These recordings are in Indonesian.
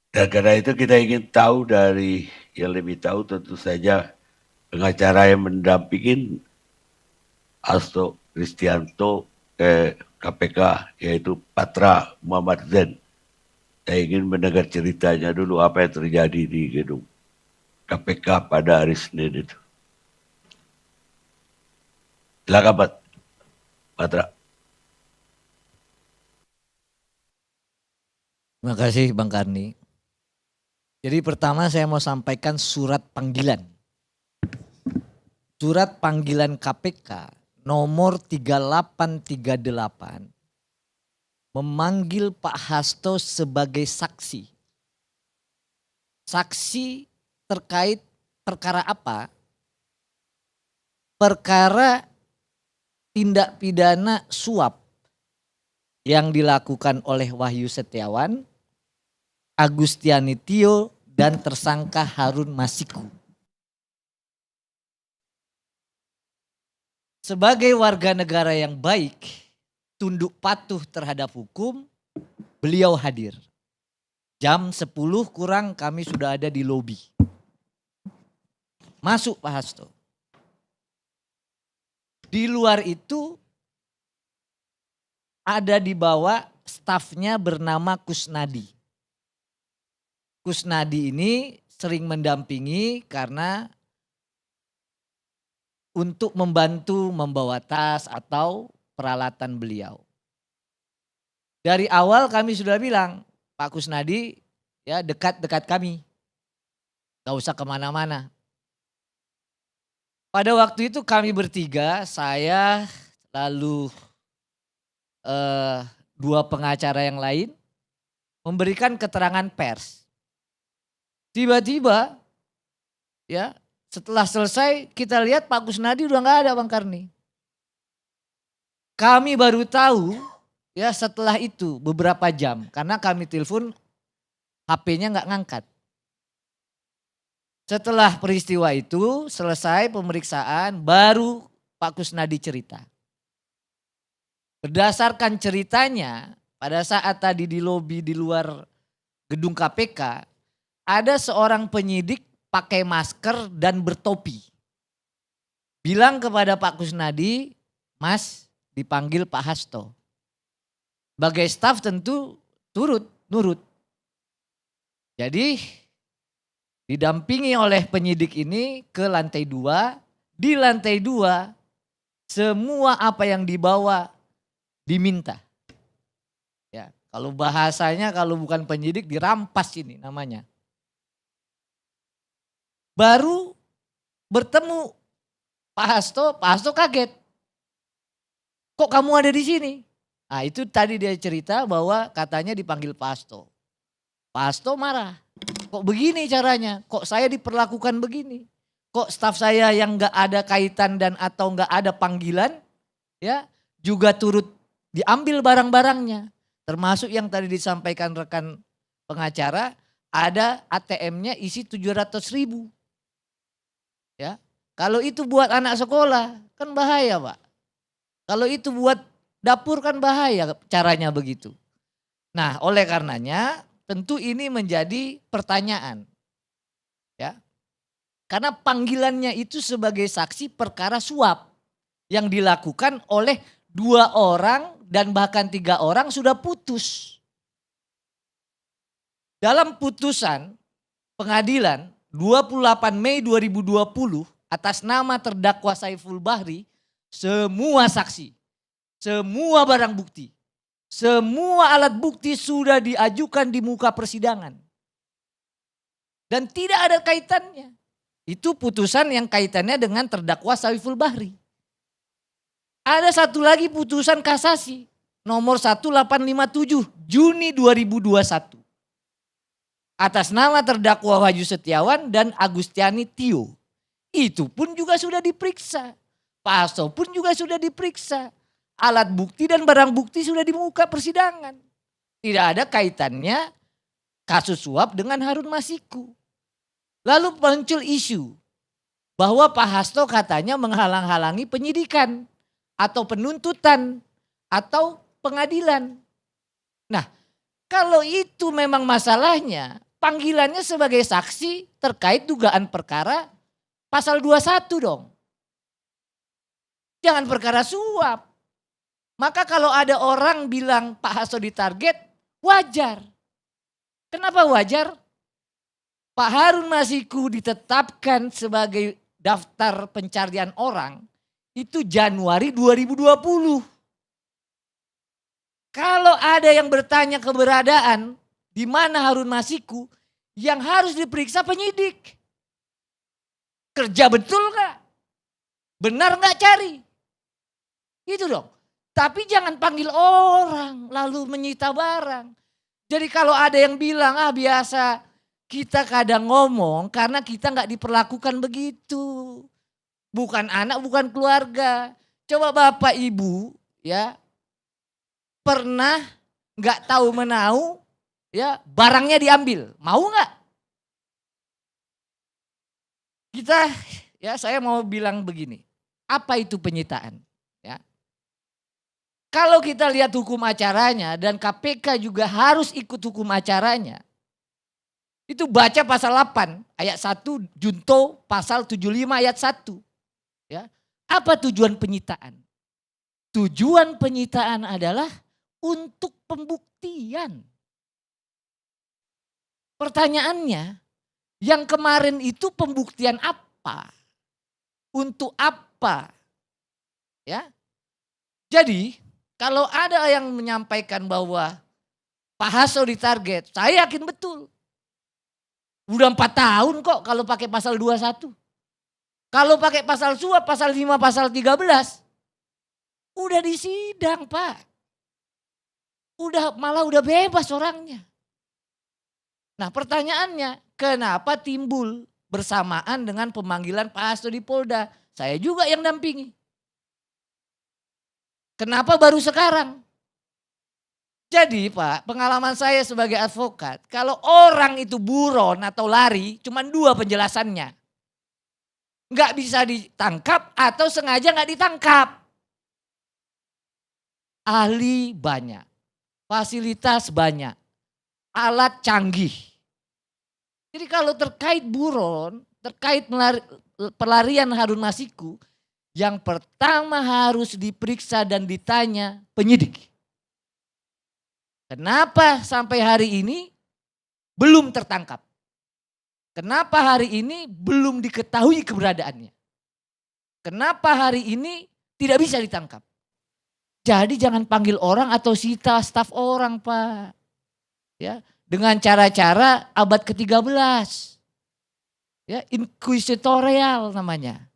Dan karena itu kita ingin tahu dari yang lebih tahu tentu saja pengacara yang mendampingin Hasto Kristianto KPK yaitu Patra Muhammad Zain. Saya ingin mendengar ceritanya dulu apa yang terjadi di gedung KPK pada hari Senin itu. Silakan Pak Patra. Terima kasih Bang Karni. Jadi pertama saya mau sampaikan surat panggilan. Surat panggilan KPK nomor 3838 memanggil Pak Hasto sebagai saksi. Saksi terkait perkara apa? Perkara tindak pidana suap yang dilakukan oleh Wahyu Setiawan, Agustiani Tio, dan tersangka Harun Masiku. Sebagai warga negara yang baik, tunduk patuh terhadap hukum, beliau hadir. Jam 10 kurang kami sudah ada di lobi. Masuk Pak Hasto. Di luar itu ada di bawah stafnya bernama Kusnadi. Kusnadi ini sering mendampingi karena untuk membantu membawa tas atau peralatan beliau. Dari awal kami sudah bilang, Pak Kusnadi ya dekat-dekat kami. Gak usah kemana-mana. Pada waktu itu kami bertiga, saya lalu dua pengacara yang lain memberikan keterangan pers. Tiba-tiba ya setelah selesai kita lihat Pak Kusnadi udah gak ada Bang Karni. Kami baru tahu ya setelah itu beberapa jam karena kami telepon HP-nya gak ngangkat. Setelah peristiwa itu selesai pemeriksaan baru Pak Kusnadi cerita. Berdasarkan ceritanya pada saat tadi di lobi di luar gedung KPK ada seorang penyidik pakai masker dan bertopi. Bilang kepada Pak Kusnadi, Mas dipanggil Pak Hasto. Sebagai staf tentu nurut. Jadi didampingi oleh penyidik ini ke lantai 2. Di lantai 2 semua apa yang dibawa diminta. Ya, kalau bahasanya kalau bukan penyidik dirampas ini namanya. Baru bertemu Pak Hasto kaget. Kok kamu ada di sini? Nah itu tadi dia cerita bahwa katanya dipanggil Pak Hasto. Pak Hasto marah. Kok begini caranya? Kok saya diperlakukan begini? Kok staf saya yang gak ada kaitan dan atau gak ada panggilan ya juga turut diambil barang-barangnya. Termasuk yang tadi disampaikan rekan pengacara ada ATM-nya isi 700.000. Ya, kalau itu buat anak sekolah kan bahaya Pak. Kalau itu buat dapur kan bahaya caranya begitu. Nah oleh karenanya tentu ini menjadi pertanyaan. Ya, karena panggilannya itu sebagai saksi perkara suap yang dilakukan oleh 2 orang dan bahkan 3 orang sudah putus. Dalam putusan pengadilan 28 Mei 2020 atas nama terdakwa Saiful Bahri, semua saksi, semua barang bukti, semua alat bukti sudah diajukan di muka persidangan. Dan tidak ada kaitannya. Itu putusan yang kaitannya dengan terdakwa Saiful Bahri. Ada satu lagi putusan kasasi nomor 1857 Juni 2021. Atas nama terdakwa Wahyu Setiawan dan Agustiani Tio. Itu pun juga sudah diperiksa. Pak Hasto pun juga sudah diperiksa. Alat bukti dan barang bukti sudah di muka persidangan. Tidak ada kaitannya kasus suap dengan Harun Masiku. Lalu muncul isu bahwa Pak Hasto katanya menghalang-halangi penyidikan atau penuntutan atau pengadilan. Nah, kalau itu memang masalahnya, panggilannya sebagai saksi terkait dugaan perkara pasal 21 dong. Jangan perkara suap. Maka kalau ada orang bilang Pak Hasto ditarget, wajar. Kenapa wajar? Pak Harun Masiku ditetapkan sebagai daftar pencarian orang itu Januari 2020. Kalau ada yang bertanya keberadaan di mana Harun Masiku, yang harus diperiksa penyidik. Kerja betul gak? Benar gak cari? Gitu dong. Tapi jangan panggil orang lalu menyita barang. Jadi kalau ada yang bilang biasa, kita kadang ngomong karena kita gak diperlakukan begitu. Bukan anak, bukan keluarga. Coba Bapak Ibu ya pernah gak tahu menau ya barangnya diambil. Mau gak? Saya mau bilang begini. Apa itu penyitaan? Ya. Kalau kita lihat hukum acaranya dan KPK juga harus ikut hukum acaranya. Itu baca pasal 8 ayat 1 junto pasal 75 ayat 1. Ya. Apa tujuan penyitaan? Tujuan penyitaan adalah untuk pembuktian. Pertanyaannya, yang kemarin itu pembuktian apa? Untuk apa? Ya. Jadi, kalau ada yang menyampaikan bahwa Pak Hasto ditarget, saya yakin betul. Udah 4 tahun kok kalau pakai pasal 21. Kalau pakai pasal suap, pasal 5, pasal 13, udah disidang Pak. Malah udah bebas orangnya. Nah pertanyaannya, kenapa timbul bersamaan dengan pemanggilan Pak Hasto di Polda? Saya juga yang dampingi. Kenapa baru sekarang? Jadi Pak, pengalaman saya sebagai advokat, kalau orang itu buron atau lari, cuma 2 penjelasannya. Nggak bisa ditangkap atau sengaja nggak ditangkap. Ahli banyak, fasilitas banyak, alat canggih. Jadi kalau terkait buron, terkait pelarian Harun Masiku, yang pertama harus diperiksa dan ditanya penyidik. Kenapa sampai hari ini belum tertangkap? Kenapa hari ini belum diketahui keberadaannya? Kenapa hari ini tidak bisa ditangkap? Jadi jangan panggil orang atau sita staf orang Pak. Ya, dengan cara-cara abad ke-13. Ya, inquisitorial namanya.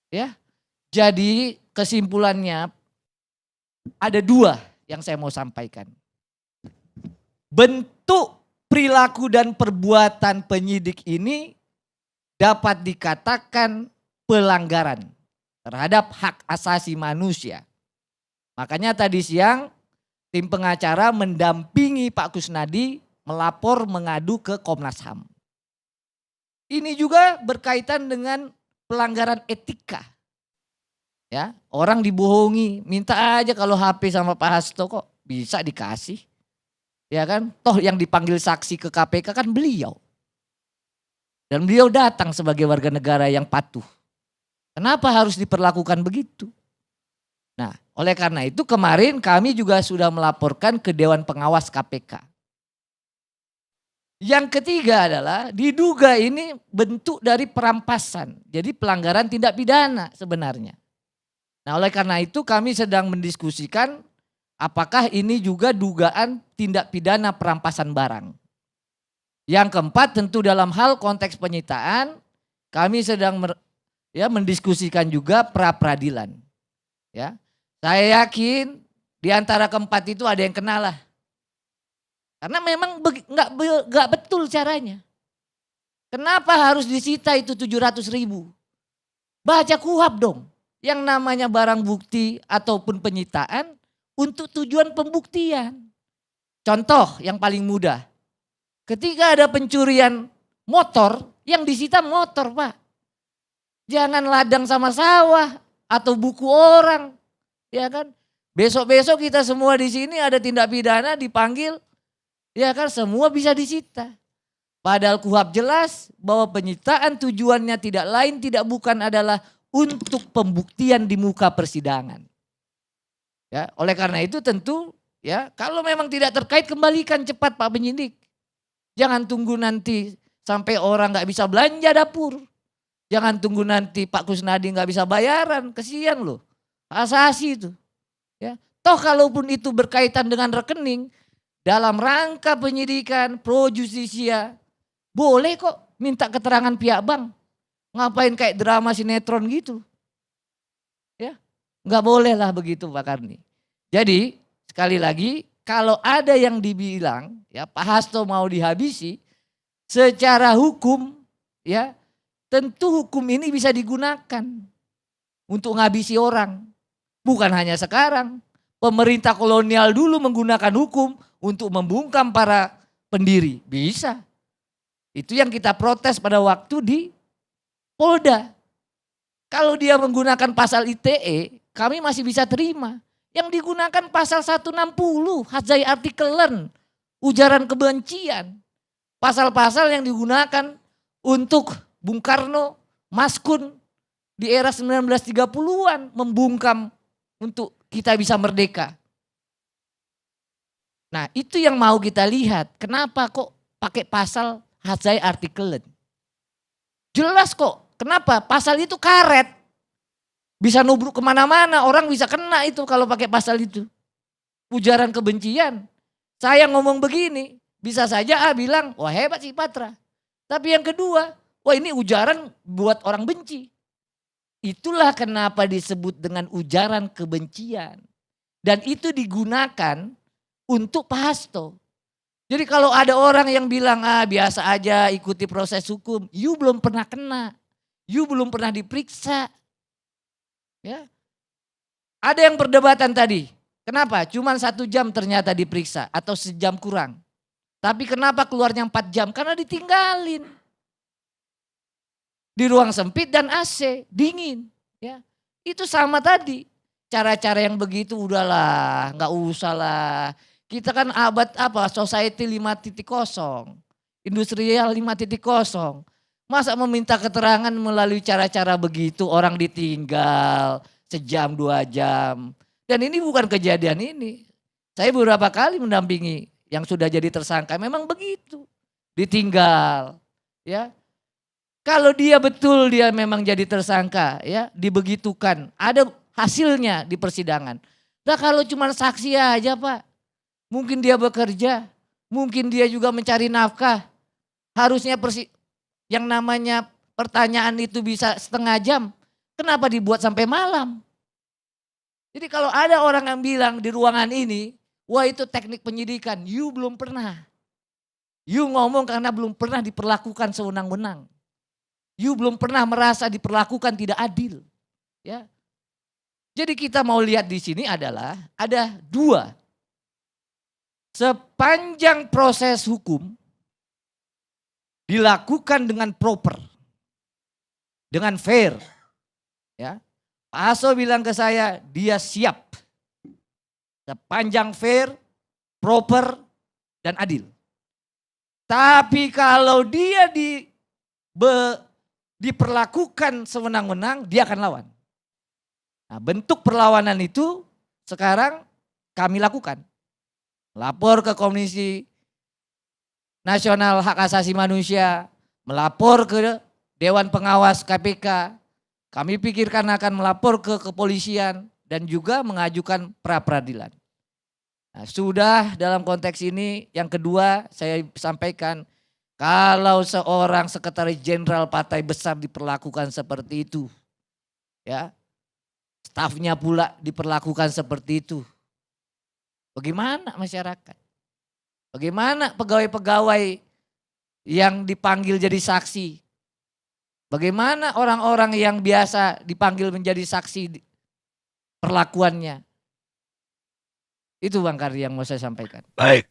Ya. Jadi kesimpulannya ada 2 yang saya mau sampaikan. Bentuk perilaku dan perbuatan penyidik ini dapat dikatakan pelanggaran terhadap hak asasi manusia. Makanya tadi siang tim pengacara mendampingi Pak Kusnadi melapor mengadu ke Komnas HAM. Ini juga berkaitan dengan pelanggaran etika. Ya, orang dibohongi, minta aja kalau HP sama Pak Hasto kok bisa dikasih. Ya kan, toh yang dipanggil saksi ke KPK kan beliau. Dan beliau datang sebagai warga negara yang patuh. Kenapa harus diperlakukan begitu? Nah, oleh karena itu kemarin kami juga sudah melaporkan ke Dewan Pengawas KPK. Yang ketiga adalah diduga ini bentuk dari perampasan. Jadi pelanggaran tindak pidana sebenarnya. Nah, oleh karena itu kami sedang mendiskusikan apakah ini juga dugaan tindak pidana perampasan barang. Yang keempat tentu dalam hal konteks penyitaan kami sedang mendiskusikan juga pra-peradilan. Ya. Saya yakin di antara keempat itu ada yang kena lah. Karena memang nggak betul caranya. Kenapa harus disita itu 700.000? Baca KUHP dong. Yang namanya barang bukti ataupun penyitaan untuk tujuan pembuktian. Contoh yang paling mudah. Ketika ada pencurian motor, yang disita motor Pak. Jangan ladang sama sawah atau buku orang. Ya kan? Besok-besok kita semua di sini ada tindak pidana dipanggil. Ya kan semua bisa disita. Padahal KUHP jelas bahwa penyitaan tujuannya tidak lain tidak bukan adalah untuk pembuktian di muka persidangan. Ya, oleh karena itu tentu ya kalau memang tidak terkait kembalikan cepat Pak penyidik. Jangan tunggu nanti sampai orang nggak bisa belanja dapur. Jangan tunggu nanti Pak Kusnadi nggak bisa bayaran, kesian loh. Asasi itu. Ya. Toh kalaupun itu berkaitan dengan rekening dalam rangka penyidikan pro justisia, boleh kok minta keterangan pihak bank. Ngapain kayak drama sinetron gitu. Ya, nggak boleh lah begitu Pak Karni. Jadi sekali lagi kalau ada yang dibilang ya Pak Hasto mau dihabisi secara hukum ya tentu hukum ini bisa digunakan untuk ngabisi orang. Bukan hanya sekarang. Pemerintah kolonial dulu menggunakan hukum untuk membungkam para pendiri. Bisa. Itu yang kita protes pada waktu di Polda. Kalau dia menggunakan pasal ITE, kami masih bisa terima. Yang digunakan pasal 160, hadzai artikelen, ujaran kebencian. Pasal-pasal yang digunakan untuk Bung Karno, Maskun di era 1930-an membungkam untuk kita bisa merdeka. Nah itu yang mau kita lihat. Kenapa kok pakai pasal hadzai artikelen? Jelas kok. Kenapa? Pasal itu karet. Bisa nubruk kemana-mana. Orang bisa kena itu kalau pakai pasal itu. Ujaran kebencian. Saya ngomong begini. Bisa saja bilang, wah hebat si Patra. Tapi yang kedua, wah ini ujaran buat orang benci. Itulah kenapa disebut dengan ujaran kebencian. Dan itu digunakan untuk Pak Hasto. Jadi kalau ada orang yang bilang biasa aja ikuti proses hukum. You belum pernah kena. You belum pernah diperiksa. Ya. Ada yang perdebatan tadi. Kenapa? Cuman 1 jam ternyata diperiksa atau sejam kurang. Tapi kenapa keluarnya 4 jam? Karena ditinggalin. Di ruang sempit dan AC, dingin. Ya. Itu sama tadi. Cara-cara yang begitu udahlah, nggak usah lah. Kita kan abad society 5.0, industrial 5.0. Masa meminta keterangan melalui cara-cara begitu orang ditinggal sejam 2 jam. Dan ini bukan kejadian ini. Saya beberapa kali mendampingi yang sudah jadi tersangka memang begitu. Ditinggal ya. Kalau dia betul dia memang jadi tersangka ya dibegitukan. Ada hasilnya di persidangan. Nah kalau cuma saksi aja Pak. Mungkin dia bekerja. Mungkin dia juga mencari nafkah. Harusnya yang namanya pertanyaan itu bisa setengah jam. Kenapa dibuat sampai malam? Jadi kalau ada orang yang bilang di ruangan ini, wah itu teknik penyidikan. You belum pernah. You ngomong karena belum pernah diperlakukan sewenang-wenang. You belum pernah merasa diperlakukan tidak adil. Ya. Jadi kita mau lihat di sini adalah ada 2. Sepanjang proses hukum dilakukan dengan proper, dengan fair. Ya. Pak Hasto bilang ke saya, dia siap. Sepanjang fair, proper, dan adil. Tapi kalau dia diperlakukan sewenang-wenang, dia akan lawan. Nah, bentuk perlawanan itu sekarang kami lakukan. Lapor ke Komisi Nasional Hak Asasi Manusia, melapor ke Dewan Pengawas KPK, kami pikirkan akan melapor ke kepolisian dan juga mengajukan pra-peradilan. Nah, sudah dalam konteks ini yang kedua saya sampaikan kalau seorang sekretaris jenderal partai besar diperlakukan seperti itu, ya, stafnya pula diperlakukan seperti itu, bagaimana masyarakat? Bagaimana pegawai-pegawai yang dipanggil jadi saksi? Bagaimana orang-orang yang biasa dipanggil menjadi saksi perlakuannya? Itu Bang Kardi yang mau saya sampaikan. Baik.